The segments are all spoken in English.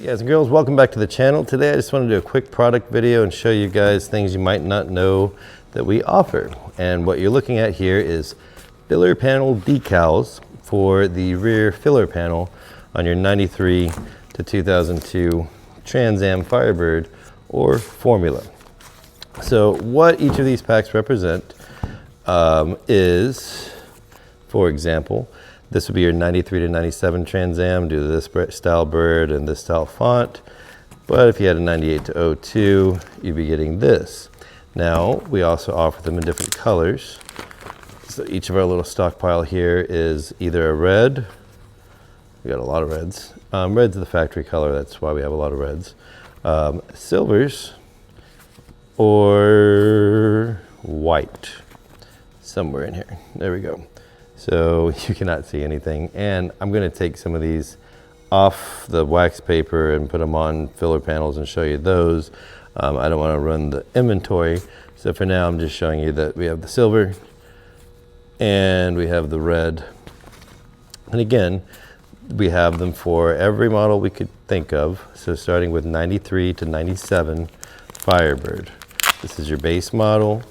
Hey guys and girls, welcome back to the channel. Today I just want to do a quick product video and show you guys things you might not know that we offer. And what you're looking at here is filler panel decals for the rear filler panel on your 93 to 2002 Trans Am Firebird or Formula. So what each of these packs represent is, for example, this would be your 93 to 97 Trans Am due to this style bird and this style font. But if you had a 98 to 02, you'd be getting this. Now, we also offer them in different colors. So each of our little stockpile here is either a red, we got a lot of reds. Red's the factory color, that's why we have a lot of reds. Silvers, or white, somewhere in here. There we go. So you cannot see anything. And I'm gonna take some of these off the wax paper and put them on filler panels and show you those. I don't wanna run the inventory. So for now, I'm just showing you that we have the silver and we have the red. And again, we have them for every model we could think of. So starting with 93 to 97 Firebird. This is your base model.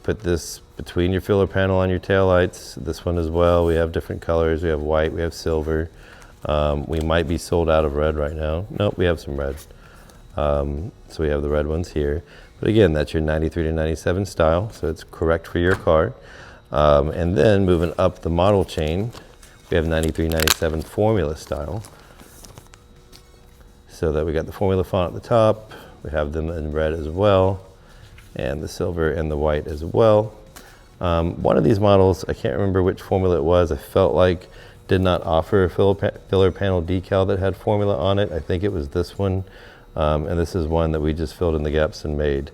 Put this between your filler panel on your taillights. This one as well. We have different colors. We have white, we have silver. We might be sold out of red right now. Nope, we have some red. So we have the red ones here. But again, that's your 93 to 97 style, so it's correct for your car. And then moving up the model chain, we have 93, 97 Formula style. So that we got the Formula font at the top. We have them in red as well, and the silver and the white as well. One of these models, I can't remember which Formula it was, I felt like did not offer a filler panel decal that had Formula on it. I think it was this one, and this is one that we just filled in the gaps and made.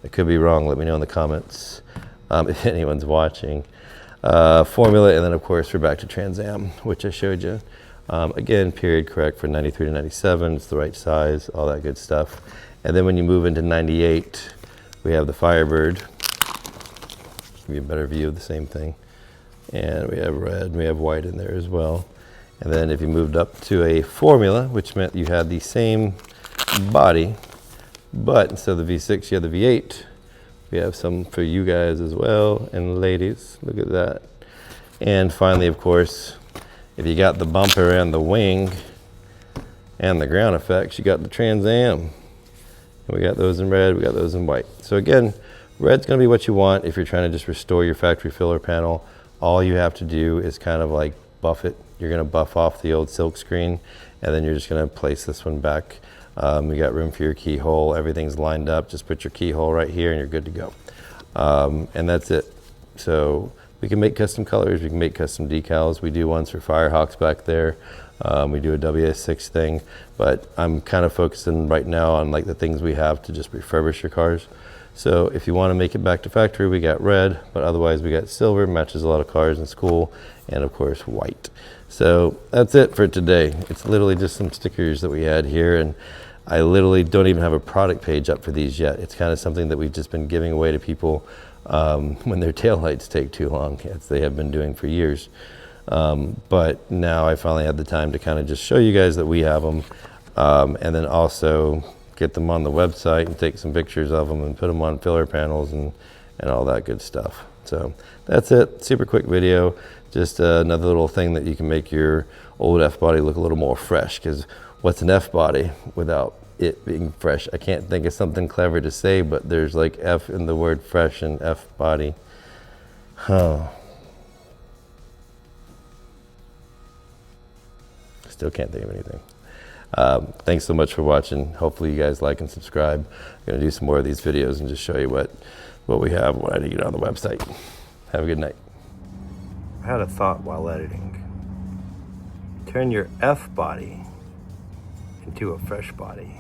I could be wrong, let me know in the comments if anyone's watching. Formula, and then of course we're back to Trans Am, which I showed you. Again, period correct for 93 to 97, it's the right size, all that good stuff. And then when you move into 98, we have the Firebird. Give you a better view of the same thing. And we have red, and we have white in there as well. And then if you moved up to a Formula, which meant you had the same body, but instead of the V6, you had the V8. We have some for you guys as well, and ladies, look at that. And finally, of course, if you got the bumper and the wing and the ground effects, you got the Trans Am. We got those in red, we got those in white. So again, red's gonna be what you want if you're trying to just restore your factory filler panel. All you have to do is kind of like buff it. You're gonna buff off the old silk screen, and then you're just gonna place this one back. You got room for your keyhole, everything's lined up. Just put your keyhole right here and you're good to go. And that's it. So we can make custom colors, we can make custom decals. We do ones for Firehawks back there. We do a WS6 thing, but I'm kind of focusing right now on like the things we have to just refurbish your cars. So if you want to make it back to factory, we got red, but otherwise we got silver, matches a lot of cars in school, and of course white. So that's it for today. It's literally just some stickers that we had here, and I literally don't even have a product page up for these yet. It's kind of something that we've just been giving away to people when their taillights take too long, as they have been doing for years. But now I finally had the time to kind of just show you guys that we have them, and then also get them on the website and take some pictures of them and put them on filler panels and all that good stuff. So that's it, super quick video. Just another little thing that you can make your old F-body look a little more fresh, because what's an F-body without it being fresh? I can't think of something clever to say, but there's like F in the word fresh and F-body. Still can't think of anything. Thanks so much for watching. Hopefully you guys like and subscribe. I'm gonna do some more of these videos and just show you what we have when I get on the website. Have a good night. I had a thought while editing. Turn your F body into a fresh body.